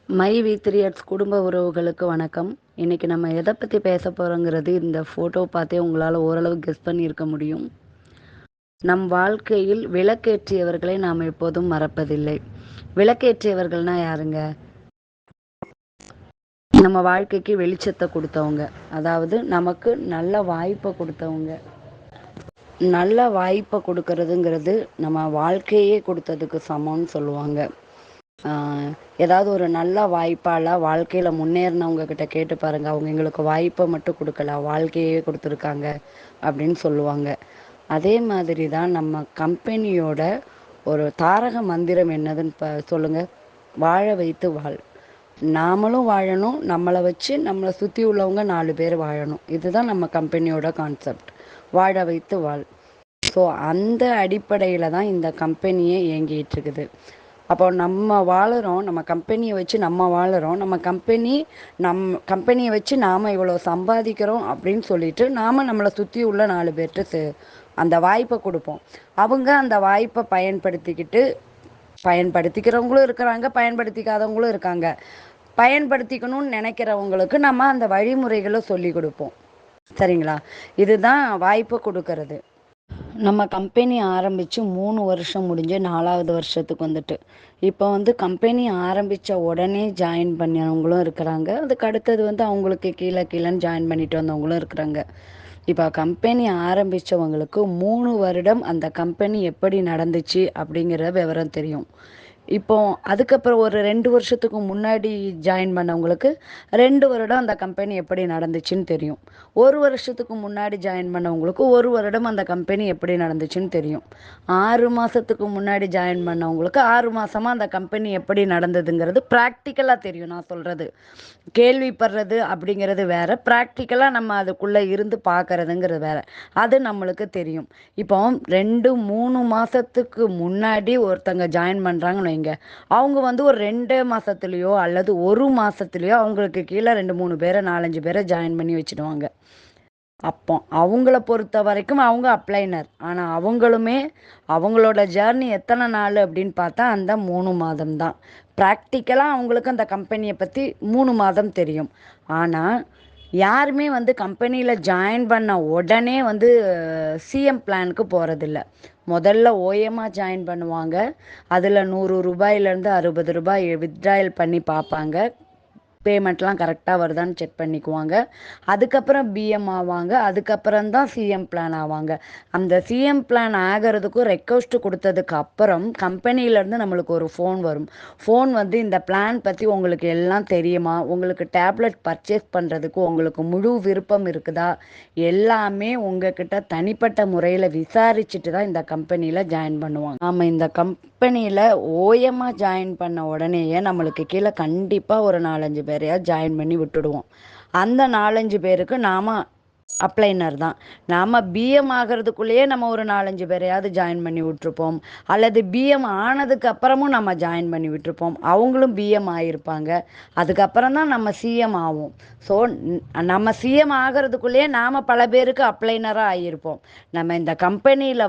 My வி3 குடும்ப உறவுகளுக்கு வணக்கம். இன்னைக்கு நம்ம எதை பற்றி பேச போகிறோங்கிறது இந்த ஃபோட்டோ பார்த்தே உங்களால் ஓரளவு கெஸ் பண்ணியிருக்க முடியும். நம் வாழ்க்கையில் விளக்கேற்றியவர்களை நாம் எப்போதும் மறப்பதில்லை. விளக்கேற்றியவர்கள்னா யாருங்க? நம்ம வாழ்க்கைக்கு வெளிச்சத்தை கொடுத்தவங்க, அதாவது நமக்கு நல்ல வாய்ப்பை கொடுத்தவங்க. நல்ல வாய்ப்பை கொடுக்கறதுங்கிறது நம்ம வாழ்க்கையே கொடுத்ததுக்கு சமம்னு சொல்லுவாங்க. ஏதாவது ஒரு நல்ல வாய்ப்பால் வாழ்க்கையில் முன்னேறினவங்க கிட்ட கேட்டு பாருங்கள், அவங்க எங்களுக்கு வாய்ப்பை மட்டும் கொடுக்கல, வாழ்க்கையே கொடுத்துருக்காங்க அப்படின்னு சொல்லுவாங்க. அதே மாதிரி தான் நம்ம கம்பெனியோட ஒரு தாரக மந்திரம் என்னதுன்னு சொல்லுங்கள். வாழ வைத்து வாழ். நாமளும் வாழணும், நம்மளை வச்சு நம்மளை சுற்றி உள்ளவங்க 4 பேர் வாழணும். இதுதான் நம்ம கம்பெனியோட கான்செப்ட், வாழ வைத்து வாழ். ஸோ அந்த அடிப்படையில் தான் இந்த கம்பெனியே இயங்கிட்டு இருக்குது. அப்போ நம்ம வாழுறோம், நம்ம கம்பெனியை வச்சு நம்ம வாழுறோம், நம்ம கம்பெனியை வச்சு நாம் இவ்வளோ சம்பாதிக்கிறோம் அப்படின்னு சொல்லிட்டு நாம் நம்மளை சுற்றி உள்ள 4 பேர்கிட்ட அந்த வாய்ப்பை கொடுப்போம். அவங்க அந்த வாய்ப்பை பயன்படுத்திக்கிறவங்களும் இருக்கிறாங்க, பயன்படுத்திக்காதவங்களும் இருக்காங்க. பயன்படுத்திக்கணும்னு நினைக்கிறவங்களுக்கு நம்ம அந்த வழிமுறைகளை சொல்லி கொடுப்போம். சரிங்களா? இதுதான் வாய்ப்பை கொடுக்கறது. நம்ம கம்பெனி ஆரம்பித்து 3 வருஷம் முடிஞ்சு 4வது வருஷத்துக்கு வந்துட்டு இப்போ கம்பெனி ஆரம்பித்த உடனே ஜாயின் பண்ணவங்களும் இருக்கிறாங்க. அதுக்கு அடுத்தது அவங்களுக்கு கீழேன்னு ஜாயின் பண்ணிட்டு வந்தவங்களும் இருக்கிறாங்க. இப்போ கம்பெனி ஆரம்பித்தவங்களுக்கு 3 வருடம் அந்த கம்பெனி எப்படி நடந்துச்சு அப்படிங்கிற விவரம் தெரியும். இப்போ அதுக்கப்புறம் ஒரு 2 வருஷத்துக்கு முன்னாடி ஜாயின் பண்ணவங்களுக்கு 2 வருடம் அந்த கம்பெனி எப்படி நடந்துச்சுன்னு தெரியும். 1 வருஷத்துக்கு முன்னாடி ஜாயின் பண்ணவங்களுக்கு 1 வருடம் அந்த கம்பெனி எப்படி நடந்துச்சுன்னு தெரியும். 6 மாதத்துக்கு முன்னாடி ஜாயின் பண்ணவங்களுக்கு 6 மாதமாக அந்த கம்பெனி எப்படி நடந்ததுங்கிறது ப்ராக்டிக்கலாக தெரியும். நான் சொல்கிறது கேள்விப்படுறது அப்படிங்கிறது வேறு, ப்ராக்டிக்கலாக நம்ம அதுக்குள்ளே இருந்து பார்க்குறதுங்கிறது வேறு. அது நம்மளுக்கு தெரியும். இப்போ 2-3 மாதத்துக்கு முன்னாடி ஒருத்தங்க ஜாயின் பண்ணுறாங்கன்னு வைங்க, அவங்க ஒரு 2 மாதத்துலேயோ அல்லது 1 மாதத்துலேயோ அவங்களுக்கு கீழே 2-3 பேரை 4-5 பேரை ஜாயின் பண்ணி வச்சுடுவாங்க. அப்போ அவங்கள பொறுத்த வரைக்கும் அவங்க அப்ளைனர். ஆனால் அவங்களுமே அவங்களோட ஜேர்னி எத்தனை நாள் அப்படின்னு பார்த்தா அந்த 3 மாதம் தான். ப்ராக்டிக்கலாக அவங்களுக்கு அந்த கம்பெனியை பற்றி 3 மாதம் தெரியும். ஆனால் யாருமே கம்பெனியில் ஜாயின் பண்ண உடனே சிஎம் பிளானுக்கு போகிறதில்ல. முதல்ல ஓஎம்மாக ஜாயின் பண்ணுவாங்க. அதில் ரூ.100 ₹60 வித்ட்ராயல் பண்ணி பார்ப்பாங்க. பேமெண்ட்லாம் கரெக்டாக வருதான்னு செக் பண்ணிக்குவாங்க. அதுக்கப்புறம் பிஎம் ஆவாங்க. அதுக்கப்புறம் தான் சிஎம் பிளான் ஆவாங்க. அந்த சிஎம் பிளான் ஆகிறதுக்கும் ரெக்வஸ்ட் கொடுத்ததுக்கு அப்புறம் கம்பெனியிலேருந்து நம்மளுக்கு ஒரு ஃபோன் வரும். ஃபோன் இந்த பிளான் பற்றி உங்களுக்கு எல்லாம் தெரியுமா, உங்களுக்கு டேப்லெட் பர்ச்சேஸ் பண்ணுறதுக்கு உங்களுக்கு முழு விருப்பம் இருக்குதா, எல்லாமே உங்ககிட்ட தனிப்பட்ட முறையில் விசாரிச்சுட்டு தான் இந்த கம்பெனியில் ஜாயின் பண்ணுவாங்க. நாம் இந்த கம்பெனியில் ஓஎம்மாக ஜாயின் பண்ண உடனேயே நம்மளுக்கு கீழே கண்டிப்பாக ஒரு 4-5 பேரையா ஜாயின் பண்ணி விட்டுடுவோம். அந்த 4-5 பேருக்கு நாம் அப்ளைனர் தான். நாம் பிஎம் ஆகிறதுக்குள்ளேயே நம்ம ஒரு 4-5 பேரையாவது ஜாயின் பண்ணி விட்டுருப்போம். அல்லது பிஎம் ஆனதுக்கு அப்புறமும் நம்ம ஜாயின் பண்ணி விட்டுருப்போம். அவங்களும் பிஎம் ஆகியிருப்பாங்க. அதுக்கப்புறம் தான் நம்ம சிஎம் ஆகும். ஸோ நம்ம சிஎம் ஆகிறதுக்குள்ளேயே நாம் பல பேருக்கு அப்ளைனராக ஆகியிருப்போம். நம்ம இந்த கம்பெனியில்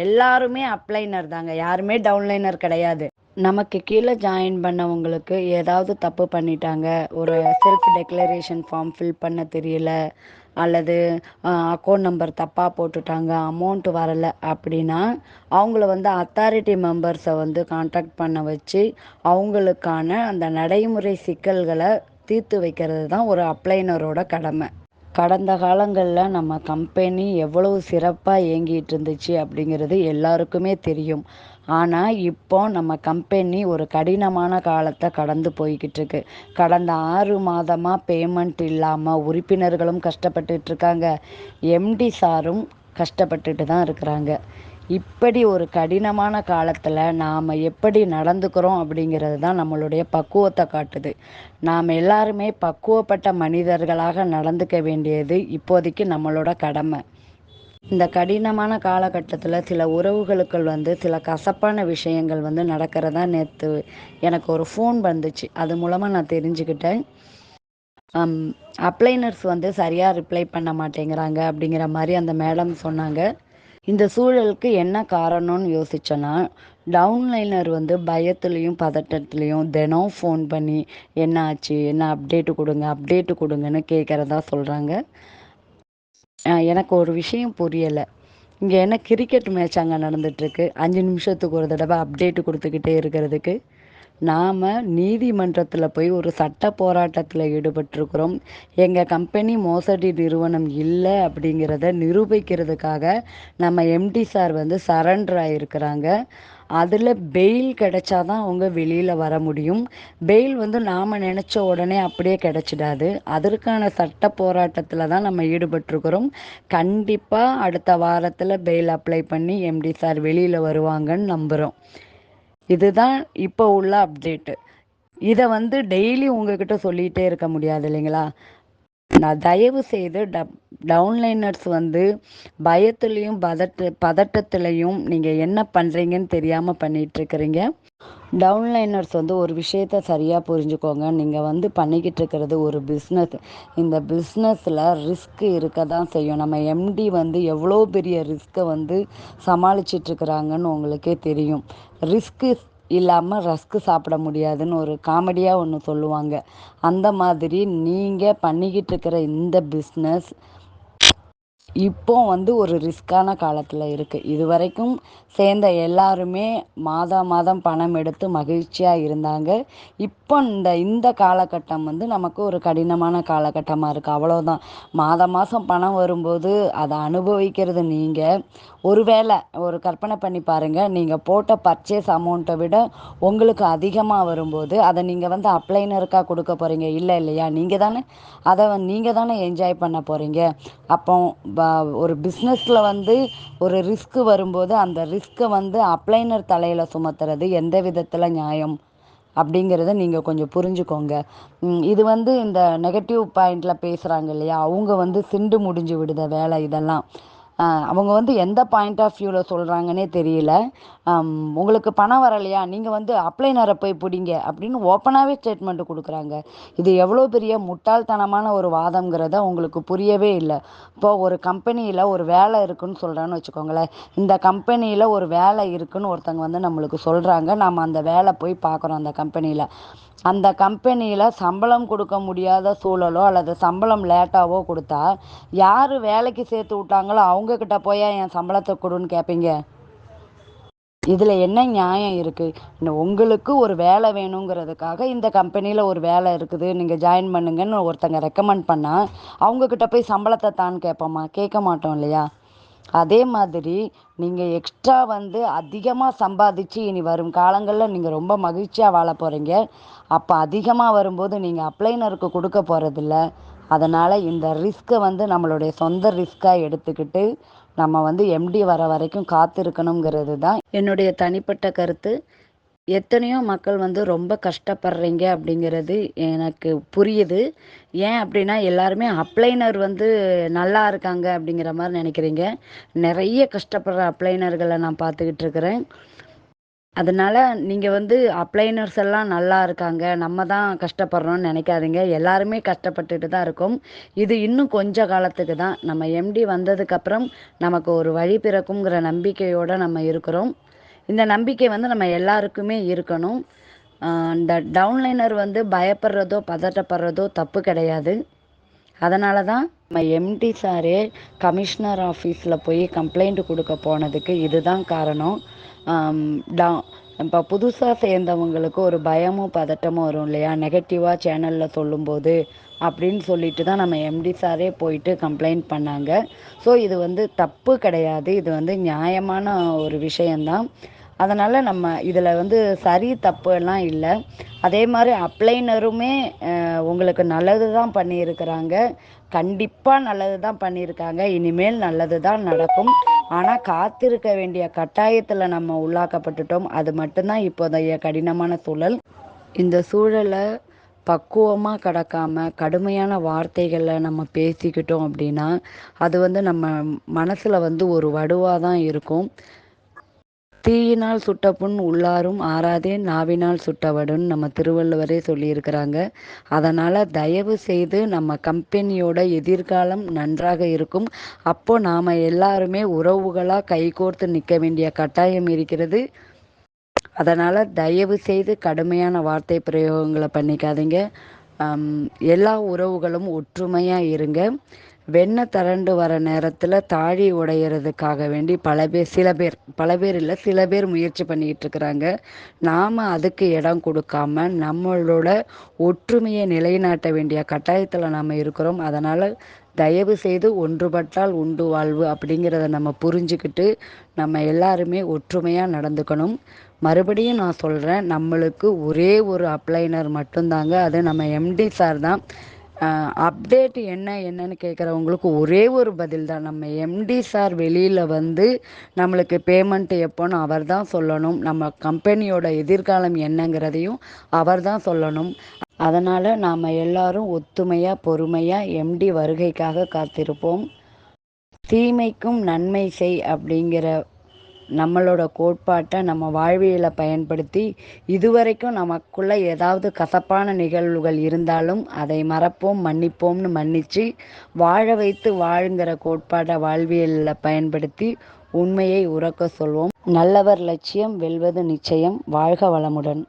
எல்லாருமே அப்ளைனர் தாங்க, யாருமே டவுன்லைனர் கிடையாது. நமக்கு கீழே ஜாயின் பண்ணவங்களுக்கு ஏதாவது தப்பு பண்ணிட்டாங்க, ஒரு செல்ஃப் டெக்ளரேஷன் ஃபார்ம் ஃபில் பண்ண தெரியல, அல்லது அக்கௌண்ட் நம்பர் தப்பாக போட்டுட்டாங்க, அமௌண்ட் வரலை அப்படின்னா அவங்கள அத்தாரிட்டி மெம்பர்ஸை காண்டாக்ட் பண்ண வச்சு அவங்களுக்கான அந்த நடைமுறை சிக்கல்களை தீர்த்து வைக்கிறது தான் ஒரு அப்ளைனரோட கடமை. கடந்த காலங்களில் நம்ம கம்பெனி எவ்வளவு சிறப்பாக இயங்கிட்டு இருந்துச்சு அப்படிங்கிறது எல்லாருக்குமே தெரியும். ஆனால் இப்போ நம்ம கம்பெனி ஒரு கடினமான காலத்தை கடந்து போய்கிட்டு இருக்கு. கடந்த 6 மாதமாக பேமெண்ட் இல்லாமல் உறுப்பினர்களும் கஷ்டப்பட்டுட்ருக்காங்க, எம்டி சாரும் கஷ்டப்பட்டுட்டு தான் இருக்கிறாங்க. இப்படி ஒரு கடினமான காலத்தில் நாம் எப்படி நடந்துக்கிறோம் அப்படிங்கிறது தான் நம்மளுடைய பக்குவத்தை காட்டுது. நாம் எல்லாருமே பக்குவப்பட்ட மனிதர்களாக நடந்துக்க வேண்டியது இப்போதைக்கு நம்மளோட கடமை. இந்த கடினமான காலகட்டத்தில் சில உறவுகளுக்குள் சில கசப்பான விஷயங்கள் நடக்கிறதா நேற்று எனக்கு ஒரு ஃபோன் வந்துச்சு. அது மூலமாக நான் தெரிஞ்சுக்கிட்டேன். அப்ளைனர்ஸ் சரியாக ரிப்ளை பண்ண மாட்டேங்கிறாங்க அப்படிங்கிற மாதிரி அந்த மேடம் சொன்னாங்க. இந்த சூழலுக்கு என்ன காரணம்னு யோசிச்சோன்னா, டவுன்லைனர் வந்து பயத்துலயும், பதட்டத்துலயும் தினம் ஃபோன் பண்ணி, "என்ன ஆச்சு? என்ன அப்டேட்டு குடுங்க, அப்டேட்டு குடுங்கன்னு" கேட்கறதா சொல்றாங்க. எனக்கு ஒரு விஷயம் புரியல. இங்க என்ன கிரிக்கெட் மேட்ச் அங்க நடந்துட்டுருக்கு. 5 நிமிஷத்துக்கு ஒரு தடவ அப்டேட் குடுத்துக்கிட்டே இருக்கிறதுக்கு. நாம நீதிமன்றத்துல போய் ஒரு சட்ட போராட்டத்துல ஈடுபட்டிருக்கிறோம். எங்க கம்பெனி மோசடி நிறுவனம் இல்ல அப்படிங்கிறத நிரூபிக்கிறதுக்காக நம்ம எம்டி சார் வந்து சரண்டர் ஆயிருக்கிறாங்க. அதுல பெயில் கிடைச்சா தான் அவங்க வெளியில வர முடியும். பெயில் வந்து நாம நினைச்ச உடனே அப்படியே கிடைச்சிடாது. அதற்கான சட்ட போராட்டத்துல தான் நம்ம ஈடுபட்டிருக்கிறோம். கண்டிப்பா அடுத்த வாரத்துல பெயில் அப்ளை பண்ணி எம்டி சார் வெளியில வருவாங்கன்னு நம்புறோம். இதுதான் இப்போ உள்ள அப்டேட்டு. இத வந்து டெய்லி உங்ககிட்ட சொல்லிட்டே இருக்க முடியாது இல்லைங்களா? நான் தயவு செய்து டவுன்லைனர்ஸ் வந்து பயத்துலயும், பதட்டத்திலயும் நீங்க என்ன பண்றீங்கன்னு தெரியாம பண்ணிட்டுருக்கிறீங்க. டவுன்லைனர்ஸ் வந்து ஒரு விஷயத்த சரியா புரிஞ்சுக்கோங்க. நீங்க வந்து பண்ணிக்கிட்டு இருக்கிறது ஒரு பிஸ்னஸ். இந்த பிஸ்னஸ்ல ரிஸ்க் இருக்க தான் செய்யும். நம்ம எம்டி வந்து எவ்வளோ பெரிய ரிஸ்க்க வந்து சமாளிச்சுட்டு இருக்கிறாங்கன்னு உங்களுக்கே தெரியும். ரிஸ்க்கு இல்லாம ரஸ்க் சாப்பிட முடியாதுன்னு ஒரு காமெடியா ஒண்ணு சொல்லுவாங்க. அந்த மாதிரி நீங்க பண்ணிக்கிட்டு இருக்கிற இந்த பிஸ்னஸ் இப்போ வந்து ஒரு ரிஸ்க்கான காலத்துல இருக்கு. இதுவரைக்கும் சேர்ந்த எல்லாருமே மாதா மாதம் பணம் எடுத்து மகிழ்ச்சியா இருந்தாங்க. இப்போ இந்த இந்த காலகட்டம் வந்து நமக்கு ஒரு கடினமான காலகட்டமா இருக்கு. அவ்வளோதான். மாதம் மாசம் பணம் வரும்போது அத அனுபவிக்கிறது நீங்க. ஒருவேளை ஒரு கற்பனை பண்ணி பாருங்க. நீங்க போட்ட பர்ச்சேஸ் அமௌண்ட்ட விட உங்களுக்கு அதிகமா வரும்போது, அத நீங்க வந்து அப்ளைனருக்கா குடுக்க போறீங்க. இல்லையா? நீங்க தானே என்ஜாய் பண்ண போறீங்க. அப்போ ப ஒரு பிஸ்னஸ்ல வந்து ஒரு ரிஸ்க் வரும்போது, அந்த ரிஸ்க்க வந்து அப்ளைனர் தலையில சுமத்துறது எந்த விதத்துல நியாயம்? அப்படிங்கிறத நீங்க கொஞ்சம் புரிஞ்சுக்கோங்க. இது வந்து இந்த நெகட்டிவ் பாயிண்ட்ல பேசுறாங்க இல்லையா? அவங்க வந்து சிண்டு முடிஞ்சு விடுத வேலை இதெல்லாம். அவங்க வந்து எந்த பாயிண்ட் ஆஃப் வியூல சொல்றாங்கன்னே தெரியல. அம் உங்களுக்கு பணம் வரலையா? நீங்க வந்து அப்ளைனர போய் புடிங்க அப்படின்னு ஓப்பனாவே ஸ்டேட்மெண்ட் குடுக்குறாங்க. இது எவ்வளோ பெரிய முட்டாள்தனமான ஒரு வாதம்ங்கிறத உங்களுக்கு புரியவே இல்ல. இப்போ ஒரு கம்பெனியில ஒரு வேலை இருக்குன்னு சொல்றேன்னு வச்சுக்கோங்களேன். இந்த கம்பெனியில ஒரு வேலை இருக்குன்னு ஒருத்தங்க வந்து நம்மளுக்கு சொல்றாங்க. நாம அந்த வேலை போய் பார்க்குறோம் அந்த கம்பெனியில. அந்த கம்பெனியில சம்பளம் கொடுக்க முடியாத சூழலோ அல்லது சம்பளம் லேட்டாவோ குடுத்தா, யாரு வேலைக்கு சேர்த்து விட்டாங்களோ அவங்க கிட்ட போயா என் சம்பளத்த குடுன்னு கேட்பீங்க? இதுல என்ன நியாயம் இருக்கு? உங்களுக்கு ஒரு வேலை வேணுங்கிறதுக்காக இந்த கம்பெனியில ஒரு வேலை இருக்குது. நீங்க ஜாயின் பண்ணுங்கன்னு ஒருத்தங்க ரெக்கமெண்ட் பண்ணா, அவங்க கிட்ட போய் சம்பளத்த தான்னு கேட்போமா? கேட்க மாட்டோம் இல்லையா? அதே மாதிரி நீங்க எக்ஸ்ட்ரா வந்து அதிகமா சம்பாதிச்சு இனி வரும் காலங்கள்ல நீங்க ரொம்ப மகிழ்ச்சியா வாழப் போறீங்க. அப்ப அதிகமா வரும்போது நீங்க அப்ளைனருக்கு குடுக்க போறதில்ல. அதனால இந்த ரிஸ்க்க வந்து நம்மளுடைய சொந்த ரிஸ்க்கா எடுத்துக்கிட்டு, நம்ம வந்து எம்டி வர வரைக்கும் காத்திருக்கணுங்கிறது தான் என்னுடைய தனிப்பட்ட கருத்து. எத்தனையோ மக்கள் வந்து ரொம்ப கஷ்டப்படுறீங்க அப்படிங்கிறது எனக்கு புரியுது. ஏன் அப்படின்னா, எல்லாருமே அப்ளைனர் வந்து நல்லா இருக்காங்க அப்படிங்கிற மாரி நெனைக்கிறீங்க. நெறைய கஷ்டப்படுற அப்ளைனர்கள நான் பார்த்துக்கிட்டு இருக்கிறேன். அதனால நீங்க வந்து அப்ளைனர்ஸ் எல்லாம் நல்லா இருக்காங்க. நம்ம தான் கஷ்டப்படுறோம்னு நெனைக்காதீங்க. எல்லாருமே கஷ்டப்பட்டுட்டு தான் இருக்கோம். இது இன்னும் கொஞ்ச காலத்துக்கு தான். நம்ம எம்டி வந்ததுக்கப்புறம் நமக்கு ஒரு வழி பிறக்குங்கிற நம்பிக்கையோட நம்ம இருக்கிறோம். இந்த நம்பிக்கை வந்து நம்ம எல்லாருக்குமே இருக்கணும். இந்த டவுன்லைனர் வந்து பயப்படுறதோ, பதட்டப்படுறதோ தப்பு கிடையாது. அதனால தான் நம்ம எம்டி சாரே கமிஷனர் ஆஃபீஸில போய் கம்ப்ளைண்ட் குடுக்க போனதுக்கு இதுதான் காரணம். ஆம், டா இப்போ புதுசா சேர்ந்தவங்களுக்கு ஒரு பயமும், பதட்டமும் வரும் இல்லையா? நெகட்டிவா சேனல்ல சொல்லும்போது, அப்படின்னு சொல்லிட்டு தான் நம்ம எம்டி சாரே போயிட்டு கம்ப்ளைண்ட் பண்ணாங்க. ஸோ இது வந்து தப்பு கிடையாது. இது வந்து நியாயமான ஒரு விஷயம் தான். அதனால நம்ம இதில வந்து சரி, தப்பு எல்லாம் இல்ல. அதே மாரி அப்ளைனருமே உங்களுக்கு நல்லது தான் பண்ணியிருக்கிறாங்க. கண்டிப்பா நல்லது தான் பண்ணியிருக்காங்க. இனிமேல் நல்லது தான் நடக்கும். ஆனா, காத்திருக்க வேண்டிய கட்டாயத்துல நம்ம உள்ளாக்கப்பட்டுட்டோம். அது மட்டும் தான் இப்போதைய கடினமான சூழல். இந்த சூழல பக்குவமா கடக்காம, கடுமையான வார்த்தைகள நம்ம பேசிக்கிட்டோம் அப்படின்னா, அது வந்து நம்ம மனசுல வந்து ஒரு வடுவா தான் இருக்கும். தீயினால் சுட்ட புண் உள்ளாரும் ஆறாதே நாவினால் சுட்டவடுன்னு நம்ம திருவள்ளுவரே சொல்லியிருக்கிறாங்க. அதனால் தயவு செய்து நம்ம கம்பெனியோட எதிர்காலம் நன்றாக இருக்கும். அப்போ நாம் எல்லாருமே உறவுகளாக கைகோர்த்து நிற்க வேண்டிய கட்டாயம் இருக்கிறது. அதனால் தயவு செய்து கடுமையான வார்த்தை பிரயோகங்களை பண்ணிக்காதீங்க. எல்லா உறவுகளும் ஒற்றுமையாக இருங்க. வெண்ணெய் திரண்டு வர நேரத்தில் தாழி உடையிறதுக்காக வேண்டி பல பேர் இல்லை சில பேர் முயற்சி பண்ணிக்கிட்டு இருக்கிறாங்க. நாம் அதுக்கு இடம் கொடுக்காம நம்மளோட ஒற்றுமையை நிலைநாட்ட வேண்டிய கட்டாயத்தில் நாம் இருக்கிறோம். அதனால் தயவு செய்து ஒன்றுபட்டால் உண்டு வாழ்வு அப்படிங்கிறத நம்ம புரிஞ்சுக்கிட்டு நம்ம எல்லாருமே ஒற்றுமையாக நடந்துக்கணும். மறுபடியும் நான் சொல்கிறேன், நம்மளுக்கு ஒரே ஒரு அப்ளைனர் மட்டும்தாங்க. அது நம்ம எம்டி சார் தான். அப்டேட் என்னன்னு கேட்குறவங்களுக்கு ஒரே ஒரு பதில் தான். நம்ம எம்டி சார் வெளியில் வந்து நம்மளுக்கு பேமெண்ட் எப்போன்னு அவர் தான் சொல்லணும். நம்ம கம்பெனியோட எதிர்காலம் என்னங்கிறதையும் அவர் தான் சொல்லணும். அதனால் நாம் எல்லாரும் ஒத்துமையாக பொறுமையாக எம்டி வருகைக்காக காத்திருப்போம். தீமைக்கும் நன்மை செய் அப்படிங்கிற நம்மளோட கோட்பாட்டை நம்ம வாழ்வியலை பயன்படுத்தி இதுவரைக்கும் நமக்குள்ள ஏதாவது கசப்பான நிகழ்வுகள் இருந்தாலும் அதை மறப்போம், மன்னிப்போம்னு மன்னித்து வாழ வைத்து வாழுங்கிற கோட்பாட்டை வாழ்வியலில் பயன்படுத்தி உண்மையை உறக்க சொல்வோம். நல்லவர் லட்சியம் வெல்வது நிச்சயம். வாழ்க வளமுடன்.